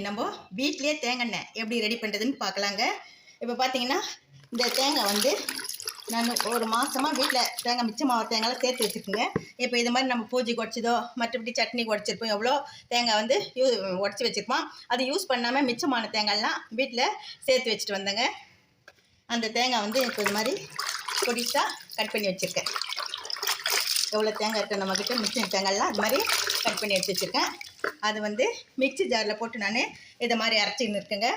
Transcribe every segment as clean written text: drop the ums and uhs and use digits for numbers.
நம்ம வீட்டிலேயே தேங்காய் எண்ணெய் எப்படி ரெடி பண்ணுறதுன்னு பார்க்கலாங்க. இப்போ பார்த்தீங்கன்னா இந்த தேங்காய் வந்து நான் ஒரு மாதமாக வீட்டில் தேங்காய் மிச்சமாக தேங்காயெலாம் சேர்த்து வச்சுருக்குங்க. இப்போ இது மாதிரி நம்ம பூஜைக்கு உடச்சதோ மற்றபடி சட்னிக்கு உடச்சிருப்போம், எவ்வளோ தேங்காய் வந்து உடச்சி வச்சுருப்போம். அது யூஸ் பண்ணாமல் மிச்சமான தேங்காயெலாம் வீட்டில் சேர்த்து வச்சுட்டு வந்தேங்க. அந்த தேங்காய் வந்து இப்போ இது மாதிரி பொடிசாக கட் பண்ணி வச்சுருக்கேன். எவ்வளோ தேங்காய் இருக்குது நம்மக்கிட்ட மிச்சம் தேங்காயெலாம் அது மாதிரி கட் பண்ணி எடுத்து வச்சுருக்கேன். அது வந்து மிக்சி ஜாரில் போட்டு நான் இதை மாதிரி அரைச்சின்னு இருக்கேங்க.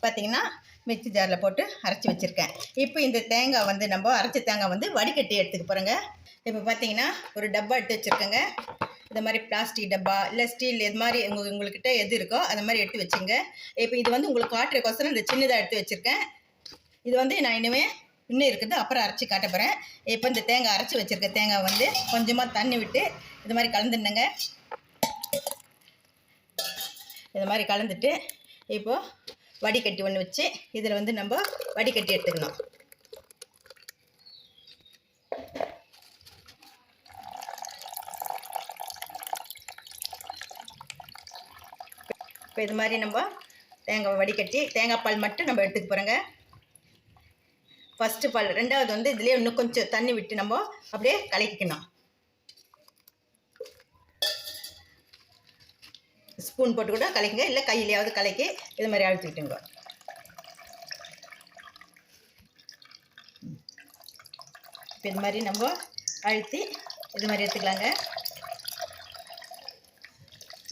பார்த்திங்கன்னா மிக்சி ஜாரில் போட்டு அரைச்சி வச்சுருக்கேன். இப்போ இந்த தேங்காய் வந்து நம்ம அரைச்ச தேங்காய் வந்து வடிகட்டி எடுத்துக்க போகிறேங்க. இப்போ பார்த்திங்கன்னா ஒரு டப்பா எடுத்து வச்சுருக்கேங்க. இந்த மாதிரி பிளாஸ்டிக் டப்பா இல்லை ஸ்டீல் இது மாதிரி உங்கள்கிட்ட எது இருக்கோ அது மாதிரி எடுத்து வச்சுங்க. இப்போ இது வந்து உங்களுக்கு காட்டுறக்கோசரம் இந்த சின்னதாக எடுத்து வச்சுருக்கேன். இது வந்து நான் இன்னும் இருக்குது, அப்புறம் அரைச்சி காட்ட போகிறேன். இப்போ இந்த தேங்காய் அரைச்சி வச்சுருக்க தேங்காய் வந்து கொஞ்சமாக தண்ணி விட்டு இது மாதிரி கலந்துடுங்க. இது மாதிரி கலந்துட்டு இப்போது வடிகட்டி ஒன்று வச்சு இதில் வந்து நம்ம வடிகட்டி எடுத்துக்கணும். இப்போ இது மாதிரி நம்ம தேங்காய் வடிகட்டி தேங்காய் பால் மட்டும் நம்ம எடுத்துக்க போகிறோங்க. ஃபஸ்ட்டு பால், ரெண்டாவது வந்து இதுலேயே இன்னும் கொஞ்சம் தண்ணி விட்டு நம்ம அப்படியே கலக்கிக்கணும். ஸ்பூன் போட்டு கூட கலக்குங்க, இல்லை கையிலையாவது கலக்கி இது மாதிரி அழுத்திக்கிட்டுங்க. இப்போ இது மாதிரி நம்ம அழுத்தி இது மாதிரி எடுத்துக்கலாங்க.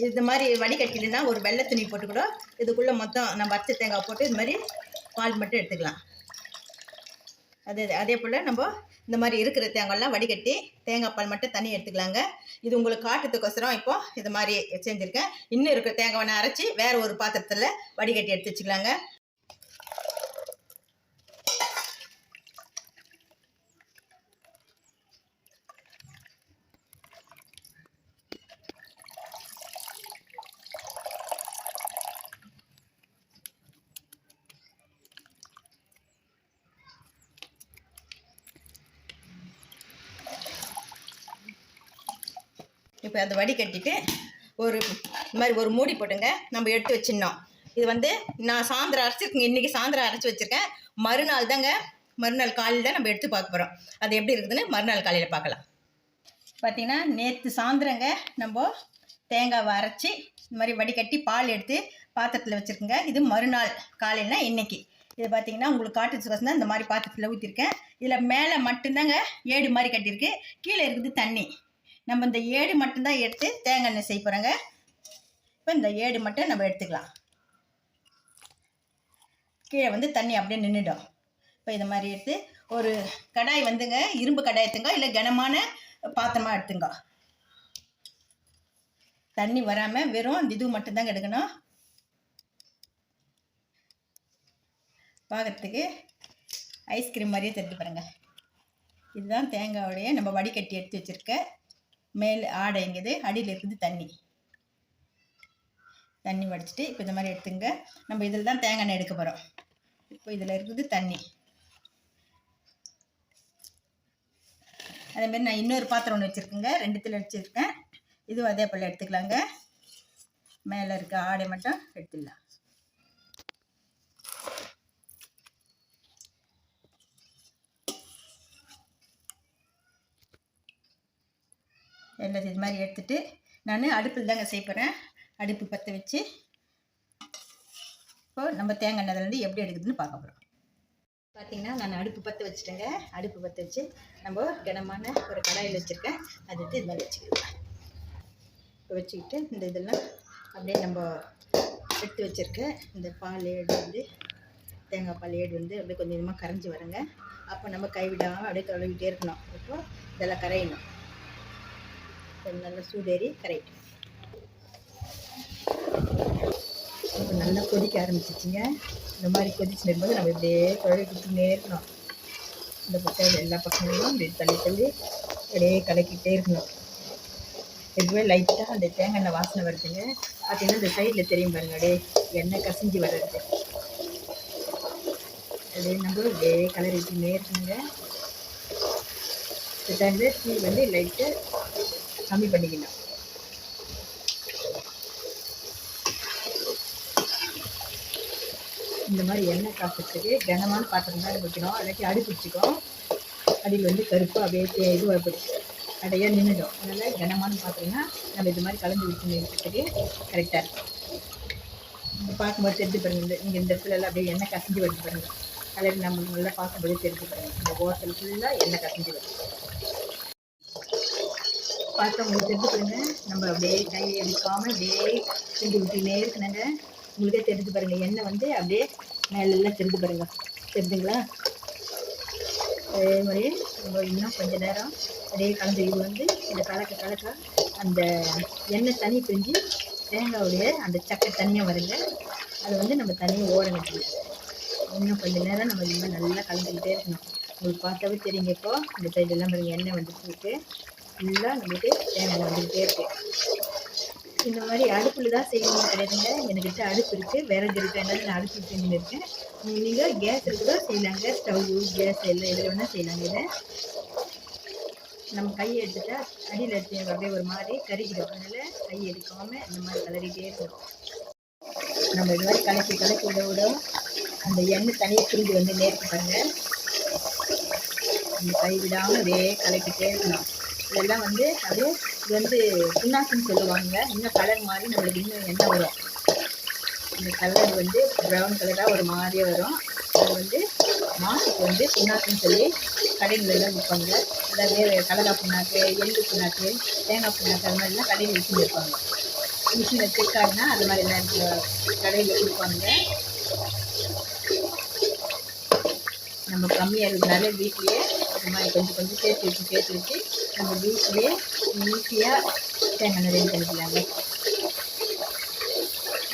இது மாதிரி வடிகட்டினா ஒரு வெள்ளை துணி போட்டு கூட இதுக்குள்ளே மொத்தம் நம்ம அரைச்ச தேங்காய் போட்டு இது மாதிரி பால் மட்டும் எடுத்துக்கலாம். அதே போல் நம்ம இந்த மாதிரி இருக்கிற தேங்காயெல்லாம் வடிகட்டி தேங்காய் பால் மட்டும் தண்ணி எடுத்துக்கலாங்க. இது உங்களுக்கு காட்டுறதுக்கோசரம் இப்போது இது மாதிரி செஞ்சுருக்கேன். இன்னும் இருக்கிற தேங்காய் அரைச்சி வேறு ஒரு பாத்திரத்தில் வடிகட்டி எடுத்து வச்சுக்கலாங்க. இப்போ அதை வடிகட்டிட்டு இந்த மாதிரி ஒரு மூடி போட்டுங்க நம்ம எடுத்து வச்சிடணும். இது வந்து நான் சாயந்தரம் அரைச்சிருக்கேங்க, இன்றைக்கி சாயந்தரம் அரைச்சி வச்சுருக்கேன். மறுநாள் காலையில் தான் நம்ம எடுத்து பார்க்க போகிறோம். அது எப்படி இருக்குதுன்னு மறுநாள் காலையில் பார்க்கலாம். பார்த்திங்கன்னா நேற்று சாயந்தரங்க நம்ம தேங்காவை அரைச்சி இந்த மாதிரி வடிகட்டி பால் எடுத்து பாத்திரத்தில் வச்சுருக்குங்க. இது மறுநாள் காலையில்னா இன்றைக்கி. இது பார்த்திங்கன்னா உங்களுக்கு காட்டுறதுக்கோசரம் தான் இந்த மாதிரி பாத்திரத்தில் ஊற்றிருக்கேன். இதில் மேலே மட்டும்தாங்க ஏடு மாதிரி கட்டியிருக்கு, கீழே இருக்குது தண்ணி. நம்ம இந்த ஏடு மட்டும்தான் எடுத்து தேங்காய் எண்ணெய் செய்ய போகிறோங்க. இப்போ இந்த ஏடு மட்டும் நம்ம எடுத்துக்கலாம். கீழே வந்து தண்ணி அப்படியே நின்றுடும். இப்போ இது மாதிரி எடுத்து ஒரு கடாய் வந்துங்க, இரும்பு கடாய் எடுத்துங்க, இல்லை கனமான பாத்திரமாக எடுத்துங்க. தண்ணி வராமல் வெறும் இது மட்டும்தாங்க எடுக்கணும். பார்க்கறதுக்கு ஐஸ்கிரீம் மாதிரியே தெரிஞ்சு பாருங்க. இதுதான் தேங்காயோடைய நம்ம வடிகட்டி எடுத்து வச்சுருக்க மேல் ஆடைங்குது, அடியில் இருக்குது தண்ணி வடிச்சிட்டு இப்போ இந்த மாதிரி எடுத்துங்க. நம்ம இதில் தான் தேங்காய் எண்ணெய் எடுக்க போகிறோம். இப்போ இதில் இருக்குது தண்ணி. அதேமாரி நான் இன்னொரு பாத்திரம் ஒன்று வச்சுருக்கேங்க, 2 வச்சுருக்கேன். இதுவும் அதே போல் எடுத்துக்கலாங்க. மேலே இருக்க ஆடை மட்டும் எடுத்துடலாம். எல்லாத்தையும் இது மாதிரி எடுத்துகிட்டு நான் அடுப்பில் தாங்க செய்ய போகிறேன். அடுப்பு பற்ற வச்சு இப்போது நம்ம தேங்காய் எண்ணெய்லேருந்து எப்படி எடுக்குதுன்னு பார்க்க போகிறோம். பார்த்திங்கன்னா நான் அடுப்பு பற்ற வச்சுட்டேங்க. அடுப்பு பற்ற வச்சு நம்ம கனமான ஒரு கடாயில் வச்சுருக்கேன். அது எடுத்து இது மாதிரி வச்சுக்கலாம். இப்போ வச்சுக்கிட்டு இந்த இதெல்லாம் அப்படியே நம்ம எடுத்து வச்சுருக்க இந்த பால் ஏடு வந்து தேங்காய் பால் ஏடு வந்து அப்படியே கொஞ்சம் கொஞ்சமாக கரைஞ்சி வருங்க. அப்போ நம்ம கைவிடாமல் அப்படியே தொலைவிட்டே இருக்கணும். இப்போ இதெல்லாம் கரையணும். நல்லா சூடேறி கரைட்டு இப்போ நல்லா கொதிக்க ஆரம்பிச்சிச்சிங்க. இந்த மாதிரி கொதிச்சு வரும்போது நம்ம இப்படியே குழந்தை கொடுத்துட்டே இருக்கணும். இந்த பக்கம் எல்லா பக்கங்களும் இப்படி தள்ளி அப்படியே கலக்கிட்டே இருக்கணும். இதுவே லைட்டாக அந்த தேங்காய் எண்ணெய் வாசனை வருதுங்க. பார்த்தீங்கன்னா இந்த சைடில் தெரியும் பாருங்க, அப்படியே எண்ணெய் கசிஞ்சு வர்றது. அப்படியே நம்ம அப்படியே கலரிட்டுனே இருக்குங்க. இந்த டைமில் டீ வந்து லைட்டு கம்மி பண்ணிக்கணும். இந்த மாதிரி எண்ணெய் காசுறதுக்கு கனமான பாத்திரம் தான் வைக்கணும், இல்லாட்டி அடி பிடிச்சிக்கும். அடியில் வந்து கருப்பு அப்படியே இதுவாக போயிடுச்சு, அடையாக நின்றுடும். அதனால் கனமான பாத்திரம்னா நம்ம இது மாதிரி கலந்து விட்டுறதுக்கு கரெக்டாக இருக்கும். பார்க்கும்போது தெரிஞ்சு பாருங்க, நீங்கள் இந்த இடத்துல எல்லாம் அப்படியே எண்ணெய் கசிஞ்சு வருது பாருங்கள். கலர் நம்ம நல்லா பார்க்கும்போது தெரிஞ்சு பாருங்கள், இந்த ஓரத்தில் ஃபுல்லாக எண்ணெய் கசிஞ்சு வருது. பார்த்து உங்களுக்கு தெரிஞ்சு பாருங்க, நம்ம அப்படியே கை எடுக்காமல் அப்படியே செஞ்சு விட்டுனே இருக்கணுங்க. உங்களுக்கே தெரிஞ்சு பாருங்கள், எண்ணெய் வந்து அப்படியே மேலெல்லாம் தெரிஞ்சு பாருங்கள், தெரிஞ்சுங்களா? அதே மாதிரி நம்ம இன்னும் கொஞ்சம் நேரம் அப்படியே கலந்து இது வந்து இந்த கலக்க அந்த எண்ணெய் தனி பிரிஞ்சு தேங்காவுடைய அந்த சக்கை தனியாக வருங்க. அதை வந்து நம்ம தனியாக ஓட வைக்கணும். இன்னும் கொஞ்சம் நேரம் நம்ம இந்த மாதிரி நல்லா கலந்துக்கிட்டே இருக்கணும். உங்களுக்கு பார்த்தாவே தெரியுங்க, இப்போ இந்த சைடெல்லாம் பாருங்கள் எண்ணெய் வந்துட்டு இருக்கு, ஃபுல்லாக நம்மளுக்கு தேங்காய் வந்துக்கிட்டே இருக்கு. இந்த மாதிரி அடுப்பில் தான் செய்யணும் கிடையாதுங்க, என்கிட்ட அடுப்பு இருக்குது, விறகு இருக்கிறதுனால நான் அடுப்பு செஞ்சுன்னு இருக்கேன். நீங்கள் கேஸ் இருக்குதோ செய்யலாங்க, ஸ்டவ் கேஸ் எல்லாம் எதில் வேணால் செய்யலாங்க. இதை நம்ம கையை எடுத்துட்டா அடியில் எடுத்து அப்படியே ஒரு மாதிரி கறிக்கிடும், அதனால் கையை எடுக்காமல் இந்த மாதிரி கலரிக்கிட்டே இருக்கணும். நம்ம இது மாதிரி கலக்கி விட அந்த எண்ணெய் தனியாக பிரிஞ்சு வந்து நேர்த்து பாருங்க. நம்ம கை விடாமல் அப்படியே கலக்கிட்டே இருக்கணும். இதெல்லாம் வந்து அப்படியே இது வந்து புண்ணாக்குன்னு சொல்லுவாங்க. இன்னும் கலர் மாதிரி நம்மளுக்கு இன்னும் எண்ணெய் வரும். இந்த கலர் வந்து ப்ரௌன் கலராக ஒரு மாதிரியாக வரும். அது வந்து மாட்டுக்கு வந்து புண்ணாக்குன்னு சொல்லி கடைகளெல்லாம் விற்பாங்க. அதாவது கடலா புண்ணாக்கு, எள்ளு புண்ணாக்கு, தேங்காய் புண்ணாக்கு, அது மாதிரிலாம் கடையில் வச்சுன்னு இருப்பாங்க. மிஷினில் திக்காடுனா அது மாதிரிலாம் கடையில் கொடுப்பாங்க. நம்ம கம்மியாக இருக்கிறதுனால வீட்லேயே இது மாதிரி கொஞ்சம் சேர்த்து வச்சு நம்ம வீட்லேயே ஈஸியாக தேங்காய் ரெடி பண்ணிக்கலாங்க.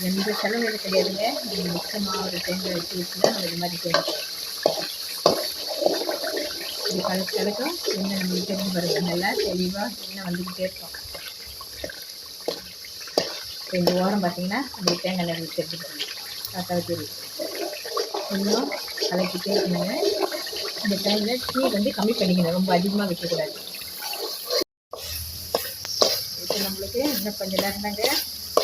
எந்த செலவு கிடையாதுங்க. நம்ம மிச்சமாக ஒரு தேங்காய் வச்சு தான் நம்ம இது மாதிரி செய்யணும். இது கலக்கும் எண்ணெய் நம்மளுக்கு தெரிஞ்சு வருது, நல்லா தெளிவாக எண்ணெய் வந்துக்கிட்டே இருக்கும். இப்போ இந்த ஓரம் பார்த்தீங்கன்னா அந்த தேங்காய் எண்ணெய் தெரிஞ்சு பாருங்க, பார்த்தாவே தெரியும். இன்னும் கலக்கிட்டே இருக்கணுங்க. இந்த டைமில் டீ வந்து கம்மி பண்ணிக்கணும், ரொம்ப அதிகமாக வைக்கக்கூடாது. இப்போ நம்மளுக்கு இன்னும் கொஞ்சம் நேரம் தாங்க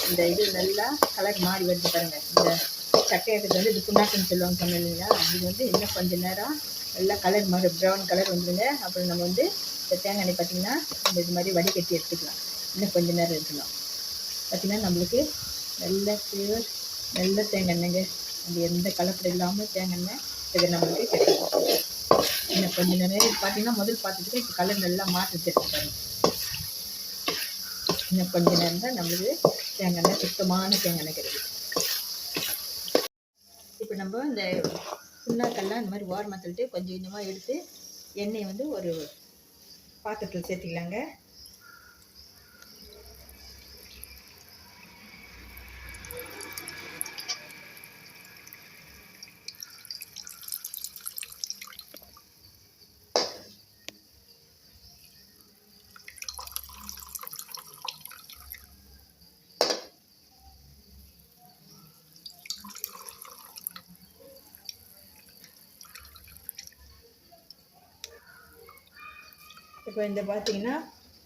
இந்த இது நல்லா கலர் மாறி வருது பாருங்கள். இந்த சட்டையத்துக்கு வந்து இது புண்ணாக்குன்னு சொல்லுவாங்க, சொன்னேன் இல்லைங்களா? இது வந்து இன்னும் கொஞ்சம் நேரம் நல்லா கலர் மாறி ப்ரௌன் கலர் வந்துடுங்க. அப்புறம் நம்ம வந்து இந்த தேங்காய் எண்ணெய் பார்த்திங்கன்னா நம்ம இது மாதிரி வடிகட்டி எடுத்துக்கலாம். இன்னும் கொஞ்சம் நேரம் இருக்கணும். பார்த்திங்கன்னா நம்மளுக்கு நல்ல பியூர் நல்ல தேங்காய் எண்ணெய்ங்க. அது எந்த கலப்படம் இல்லாமல் தேங்காய் எண்ணெய் இது நம்மளுக்கு கிடைக்கும். இன்னும் கொஞ்சம் நேரம் பார்த்திங்கன்னா முதல் பார்த்துட்டு இப்போ கலர் நல்லா மாற்றி எடுத்துப்பாங்க. இன்னும் கொஞ்சம் நேரம் தான் நம்மளுக்கு தேங்காய் எண்ணெய் சுத்தமான தேங்காய் எண்ணெய் கிடைக்கும். இப்போ நம்ம இந்த புண்ணாக்கெல்லாம் இந்த மாதிரி ஓரமாக தள்ளிட்டு கொஞ்சம் கொஞ்சமாக எடுத்து எண்ணெயை வந்து ஒரு பாத்திரத்தில் சேர்த்துக்கலாங்க. இப்போ இந்த பார்த்தீங்கன்னா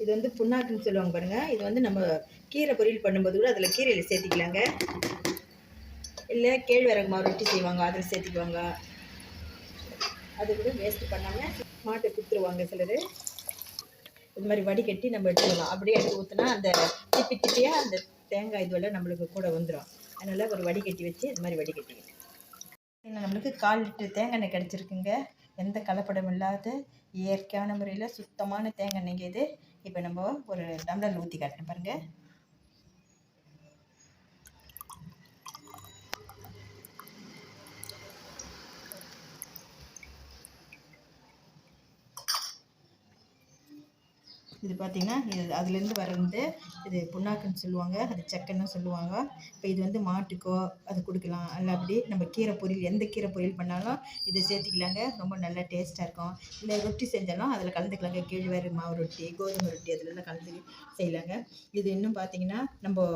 இது வந்து புண்ணாக்குன்னு சொல்லுவாங்க பாருங்கள். இது வந்து நம்ம கீரை பொரியல் பண்ணும்போது கூட அதில் கீரையில் சேர்த்திக்கலாங்க. இல்லை கேழ்வரகு மாவு ரொட்டி செய்வாங்க, அதில் சேர்த்திக்குவாங்க. அது கூட வேஸ்ட்டு பண்ணாமல் மாட்டை கொடுத்துருவாங்க சிலர். இது மாதிரி வடிகட்டி நம்ம எடுத்துக்கலாம். அப்படியே எடுத்து ஊற்றினா அந்த திப்பியாக அந்த தேங்காய் இதுவெல்லாம் நம்மளுக்கு கூட வந்துடும். அதனால் ஒரு வடிகட்டி வச்சு இது மாதிரி வடிகட்டிக்கணும். நம்மளுக்கு 1/4 லிட்டர் தேங்காய் எண்ணெய் கிடச்சிருக்குங்க. எந்த கலப்படம் இல்லாத இயற்கையான முறையில் சுத்தமான தேங்காய் எண்ணெய் இது. இப்போ நம்ம ஒரு டம்ளரில் ஊற்றி காட்டுறேன் பாருங்கள். இது பார்த்திங்கன்னா இது அதுலேருந்து வர்றது இது புண்ணாக்குன்னு சொல்லுவாங்க, அது சக்கைன்னு சொல்லுவாங்க. இப்போ இது வந்து மாட்டுக்கோ அது கொடுக்கலாம். அல்ல அப்படி நம்ம கீரை பொரியல் எந்த கீரை பொரியல் பண்ணாலும் இதை சேர்த்திக்கலாங்க. ரொம்ப நல்லா டேஸ்ட்டாக இருக்கும். இல்லை ரொட்டி செஞ்சாலும் அதில் கலந்துக்கலாங்க. கேழ்வரகு மாவு ரொட்டி, கோதுமை ரொட்டி அதிலெல்லாம் கலந்து செய்யலாங்க. இது இன்னும் பார்த்திங்கன்னா நம்ம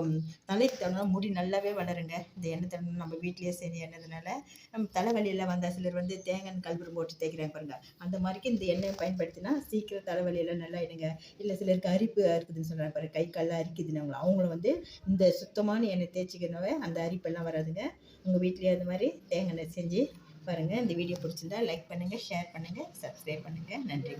தலைக்கு தடவினா முடி நல்லாவே வளருங்க. இந்த எண்ணெய் தடவை நம்ம வீட்டிலேயே செஞ்ச எண்ணெய்னால நம்ம தலைவலியெல்லாம் வந்தால் சிலர் வந்து தேங்காய் கல்புரம் போட்டு தேய்க்கிறாங்க பாருங்கள். அந்த மாதிரிக்கு இந்த எண்ணெயை பயன்படுத்தினா சீக்கிரம் தலைவலியெல்லாம் நல்லா எடுங்க. இல்லை சிலருக்கு அரிப்பு இருக்குதுன்னு சொல்கிறாங்க பாரு, கை கால்லாம் அரிக்குதுன்னு அவங்கள வந்து இந்த சுத்தமான எண்ணெய் தேய்ச்சிக்கனாவே அந்த அரிப்பெல்லாம் வராதுங்க. உங்கள் வீட்லேயே அது மாதிரி தேங்காய் எண்ணெய் செஞ்சு பாருங்கள். இந்த வீடியோ பிடிச்சிருந்தா லைக் பண்ணுங்கள், ஷேர் பண்ணுங்கள், சப்ஸ்கிரைப் பண்ணுங்கள். நன்றி.